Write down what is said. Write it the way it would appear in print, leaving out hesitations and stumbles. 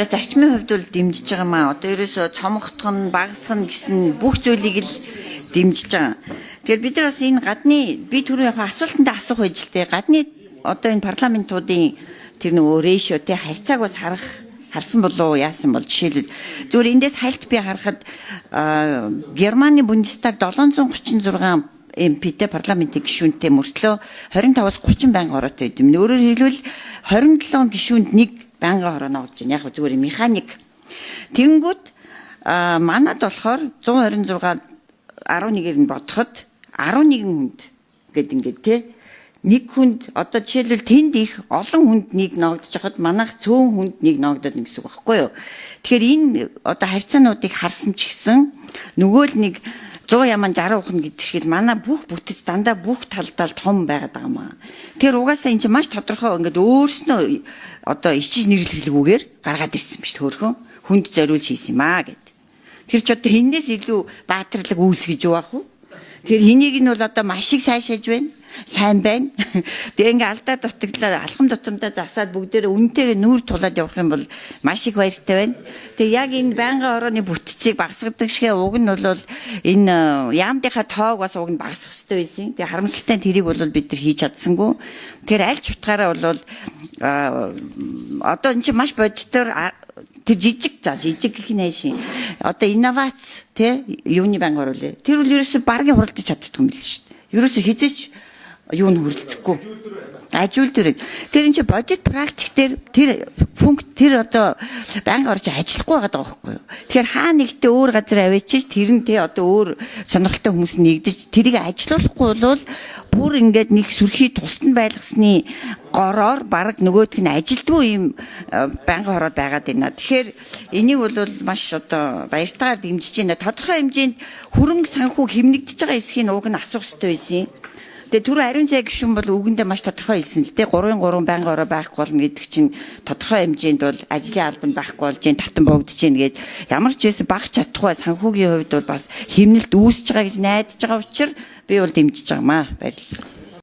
За зарчмын хувьд бол дэмжиж байгаа маа. Одоо ерөөсө цомогдох нь, багасгах нь гэсэн бүх зүйлийг л дэмжиж байгаа. Тэгэхээр бид нар бас энэ гадны би түрүү яг асуултанд асуух байж л дээ. Гадны одоо энэ парламентуудын тэр нөгөө рэшио те харьцааг бас харсан болов уу яасан бол жишээлбэл зүгээр эндээс хальт би харахад Германы Бундестаг 736 MP-тэй парламентын гишүүнтэй мөртлөө 25-аас 30 байнга хороотой байд юм. Өөрөөр хэлбэл 27 гишүүнд нэг байнга хороо ногдож байна. Яг зүгээр механик. Тэнгүүд манад болохоор 126 11-ээр нь бодоход 11 хүнд гэдэг ингээд тий нэг хүнд одоо жишээлбэл тэнд их олон хүнд нэг ногдож хахад манайх цөөн хүнд нэг ногдоод нэг гэсэн үг байхгүй юу. Тэгэхээр энэ одоо харьцаануудыг харсан ч гэсэн нөгөө л нэг 100 яман 60 ухна гэдэг шиг манай бүх бүтэц дандаа бүх талдаа том байгаад байгаа маа. Тэгэхээр угаасаа энэ чинь маш тодорхой ингээд өөрснөө одоо ичиж нэрлэлгүйгээр гаргаад ирсэн биш төөрхөн хүнд зориулж хийсэн юм аа гэд. Тэр ч одоо хиннээс илүү баатарлаг үүсгэж явах уу? Тэр хэнийг нь бол одоо маш их сайшааж байна. Сайн байна. Тэгээ ингээ алдаа дутагдлаа алхам тутамдаа засаад бүгдээрээ үнтэйгээ нүүр тулаад явах юм бол маш их баяртай байна. Тэгээ яг энэ байнгын орооны бүтцийг багасгадаг шиг уг нь бол энэ яамдынхаа тоог бас уг нь багасгах хэрэгтэй байсан. Тэгээ харамсалтай нь тэрийг бол бид нар хийж чадсангүй. Тэгэхээр аль ч утгаараа бол одоо энэ чинь маш бодитоор тэр жижиг гэх нь хайшин одоо инновац тий юуны банк оруулээ. Тэр бол ерөөсөй баргийн хуралдаж чаддгүй юм л шүү дээ. Ерөөсөй хизээч юу нь хуралцахгүй. Ажил дээр. Тэр энэ чи бодит практик дээр тэр функц тэр одоо банк орж ажиллахгүй байгаа байхгүй юу. Тэгэхээр хаа нэгтээ өөр газар авчиж тэр нь тий одоо өөр сонирхолтой хүмүүс нэгдэж тэрийг ажилуулахгүй бол бүр ингээд нэг сүрхий тусад нь байлгасны гороор баг нөгөөдг нь ажилдгүй юм банк ороод байгаад байна. Тэгэхээр энийг бол маш одоо баяртайгаар дэмжиж байна. Тодорхой хэмжээнд хөрөнгө санхүү хэмнэгдэж байгаа эсхийг уг нь асуух хэрэгтэй байсан. Тэгээ түрүү ариун цай гишүүн бол үгэндээ маш тодорхой хэлсэн л дээ 3-3 байнга ороо байхгүй болно гэдэг чинь тодорхой хэмжээнд бол ажлын албанд байхгүй болж जैन татан богдож जैन гээд ямар ч байсан багч чадахгүй санхүүгийн хувьд бол бас хэмнэлт үүсэж байгаа гэж найдаж байгаа учраас би бол дэмжиж байгаа маа баярлалаа.